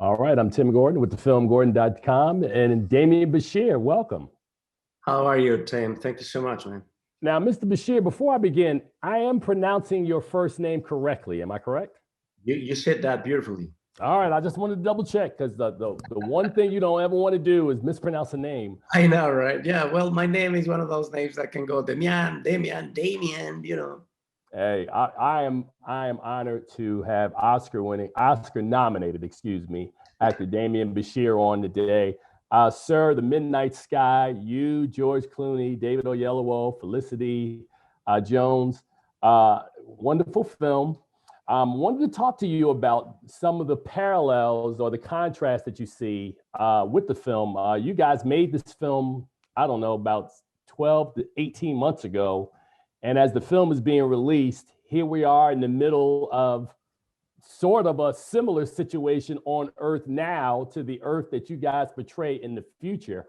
All right, I'm Tim Gordon with thefilmgordon.com and Demián Bichir. Welcome. How are you, Tim? Thank you so much, man. Now, Mr. Bichir, before I begin, I am pronouncing your first name correctly. Am I correct? You said that beautifully. All right, I just wanted to double check because the one thing you don't ever want to do is mispronounce a name. I know, right? Yeah, well, my name is one of those names that can go Demián. Hey, I am honored to have Oscar nominated, excuse me, actor Demián Bichir on today. Sir, The Midnight Sky, you, George Clooney, David Oyelowo, Felicity Jones, wonderful film. Wanted to talk to you about some of the parallels or the contrast that you see with the film. You guys made this film, I don't know, about 12 to 18 months ago. And as the film is being released, here we are in the middle of sort of a similar situation on Earth now to the Earth that you guys portray in the future.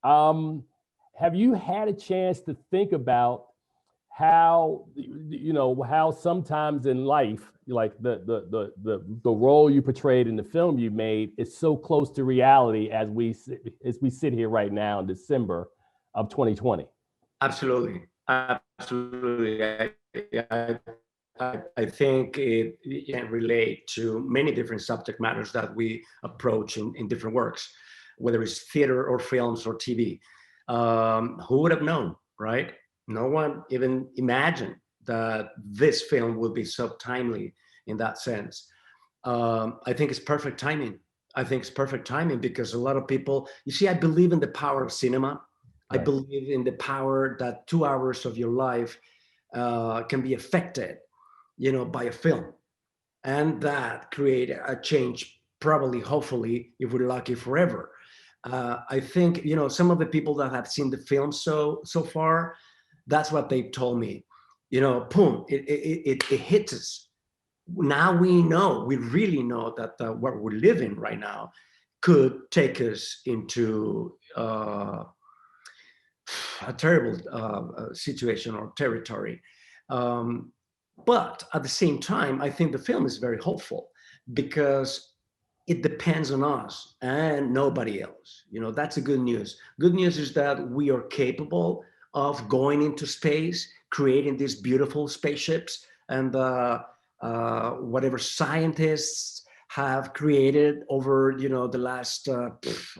Have you had a chance to think about how, how sometimes in life, like the role you portrayed in the film you made is so close to reality as we sit here right now in December of 2020? Absolutely. Absolutely. I think it can relate to many different subject matters that we approach in different works, whether it's theater or films or TV. Who would have known, right? No one even imagined that this film would be so timely in that sense. I think it's perfect timing. I think it's perfect timing because a lot of people, you see, I believe in the power of cinema. I believe in the power that 2 hours of your life can be affected, by a film, and that create a change, probably, hopefully, if we're lucky, forever. I think, some of the people that have seen the film so far, that's what they told me. Boom, it hits us. Now we really know that what we're living right now could take us into a terrible situation or territory. But at the same time, I think the film is very hopeful because it depends on us and nobody else. That's the good news. Good news is that we are capable of going into space, creating these beautiful spaceships, and whatever scientists have created over, the last,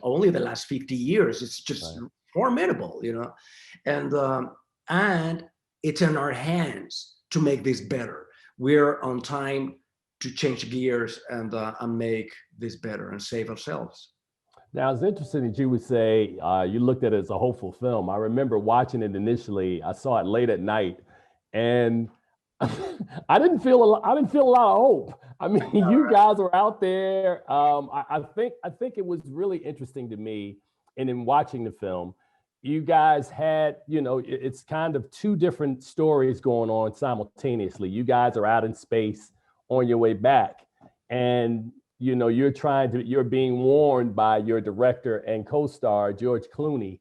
only the last 50 years. It's just formidable, and it's in our hands to make this better. We're on time to change gears and make this better and save ourselves. Now, it's interesting that you would say you looked at it as a hopeful film. I remember watching it initially. I saw it late at night, and I didn't feel a lot of hope. I mean, you guys were out there. I think it was really interesting to me, and in watching the film, you guys had, it's kind of two different stories going on simultaneously. You guys are out in space on your way back, and you're being warned by your director and co-star George Clooney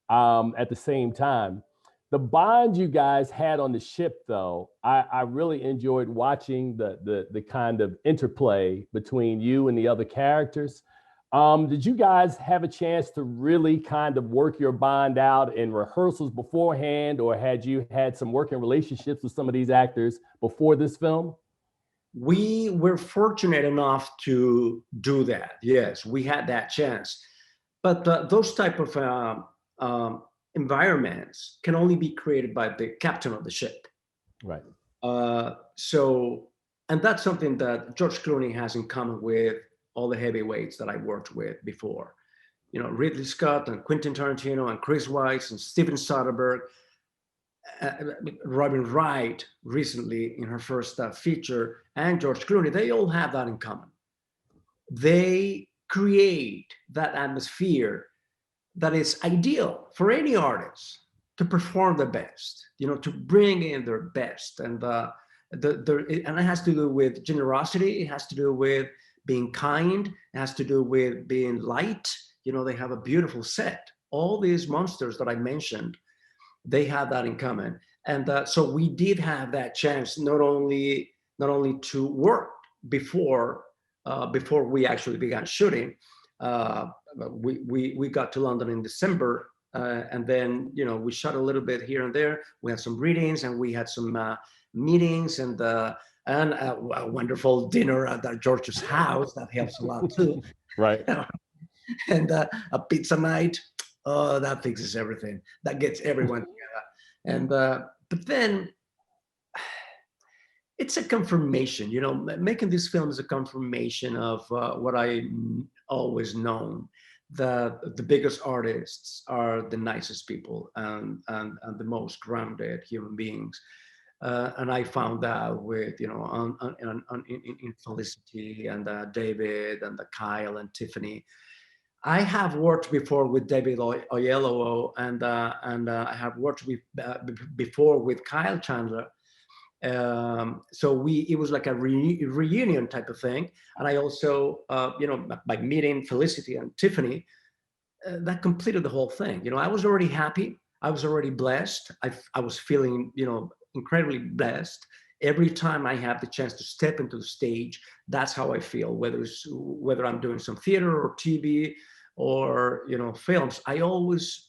at the same time. The bond you guys had on the ship, though, I really enjoyed watching the kind of interplay between you and the other characters. Did you guys have a chance to really kind of work your bond out in rehearsals beforehand, or had you had some working relationships with some of these actors before this film? We were fortunate enough to do that. Yes, we had that chance. But those type of environments can only be created by the captain of the ship. Right. And that's something that George Clooney has in common with all the heavyweights that I worked with before. Ridley Scott and Quentin Tarantino and Chris Weitz and Steven Soderbergh, Robin Wright recently in her first feature, and George Clooney, they all have that in common. They create that atmosphere that is ideal for any artist to perform the best, to bring in their best. And and it has to do with generosity. It has to do with being kind. It has to do with being light. They have a beautiful set. All these monsters that I mentioned, they have that in common. And so we did have that chance not only to work before before we actually began shooting. We got to London in December, and then we shot a little bit here and there. We had some readings, and we had some meetings, and a wonderful dinner at George's house that helps a lot too. Right. And a pizza night, oh, that fixes everything. That gets everyone together. And but then it's a confirmation, making this film is a confirmation of what I always known, that the biggest artists are the nicest people and the most grounded human beings. And I found that with, in Felicity and David and Kyle and Tiffany. I have worked before with David Oyelowo, and I have worked before with Kyle Chandler. So it was like a reunion type of thing. And I also, by meeting Felicity and Tiffany, that completed the whole thing. I was already happy. I was already blessed. I was feeling, incredibly blessed. Every time I have the chance to step into the stage, that's how I feel, whether I'm doing some theater or TV or, films. I'm always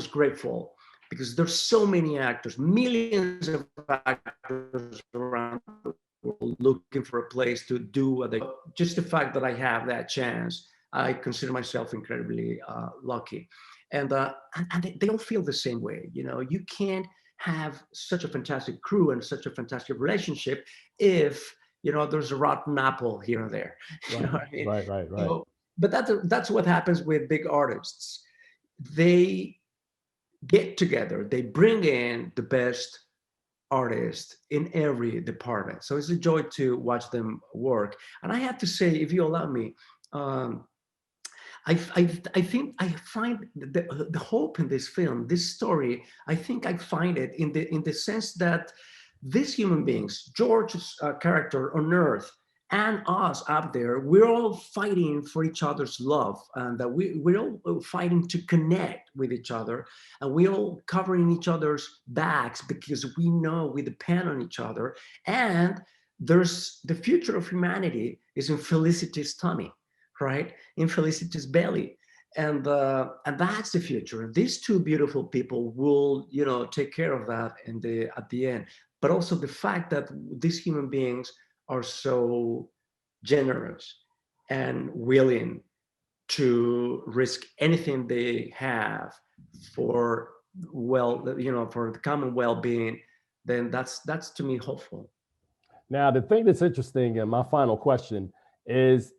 grateful, because there's so many actors, millions of actors around the world looking for a place to do what they. Just the fact that I have that chance, I consider myself incredibly lucky, and they all feel the same way. You can't have such a fantastic crew and such a fantastic relationship if there's a rotten apple here and there. You know what I mean? Right. So, but that's what happens with big artists. They get together, they bring in the best artists in every department. So it's a joy to watch them work. And I have to say, if you allow me, I think I find the hope in this film, this story. I think I find it in the sense that these human beings, George's character on Earth, and us up there, we're all fighting for each other's love, and that we're all fighting to connect with each other, and we're all covering each other's backs because we know we depend on each other. And there's the future of humanity is in Felicity's tummy, right? In Felicity's belly. And that's the future. These two beautiful people will, take care of that at the end. But also the fact that these human beings are so generous and willing to risk anything they have for for the common well-being, then that's to me hopeful. Now, the thing that's interesting, and my final question is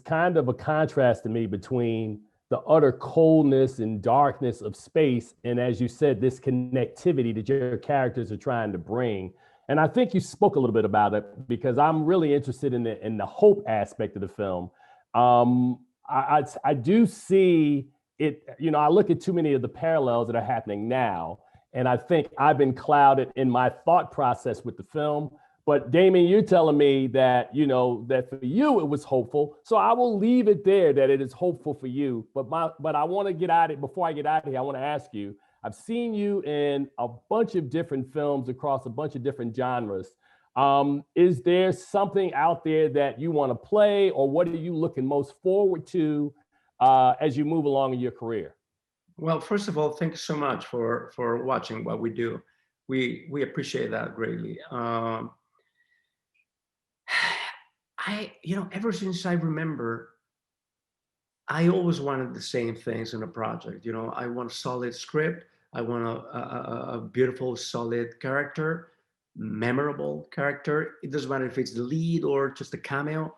kind of a contrast to me between the utter coldness and darkness of space, and as you said, this connectivity that your characters are trying to bring. And I think you spoke a little bit about it, because I'm really interested in the hope aspect of the film. I do see it, I look at too many of the parallels that are happening now, and I think I've been clouded in my thought process with the film. But Demián, you're telling me that, that for you it was hopeful. So I will leave it there, that it is hopeful for you. But I want to get at it. Before I get out of here, I want to ask you, I've seen you in a bunch of different films across a bunch of different genres. Is there something out there that you want to play, or what are you looking most forward to as you move along in your career? Well, first of all, thank you so much for watching what we do. We appreciate that greatly. Ever since I remember, I always wanted the same things in a project. I want a solid script. I want a beautiful, solid character, memorable character. It doesn't matter if it's the lead or just a cameo,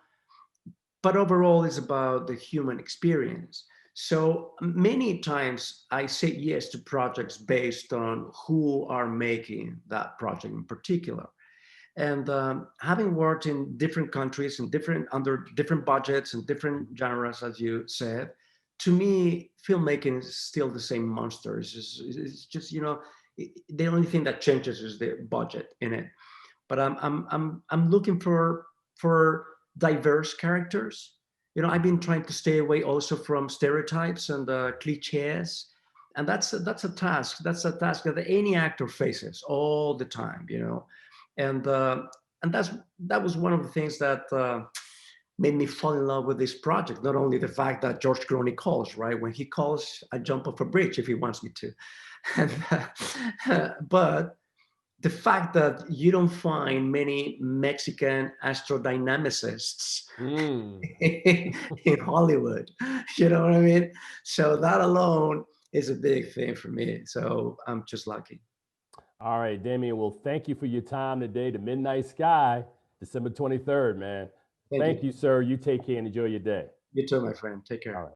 but overall it's about the human experience. So many times I say yes to projects based on who are making that project in particular. And having worked in different countries and under different budgets and different genres, as you said, to me, filmmaking is still the same monster. It's just the only thing that changes is the budget in it. But I'm looking for diverse characters. I've been trying to stay away also from stereotypes and cliches, and that's a task. That's a task that any actor faces all the time. And that was one of the things that made me fall in love with this project. Not only the fact that George Clooney calls, right? When he calls, I jump off a bridge if he wants me to. But the fact that you don't find many Mexican astrodynamicists in Hollywood, you know what I mean? So that alone is a big thing for me. So I'm just lucky. All right, Demián. Well, thank you for your time today. The Midnight Sky, December 23rd, man. Thank you, sir. You take care and enjoy your day. You too, my friend. Take care. All right.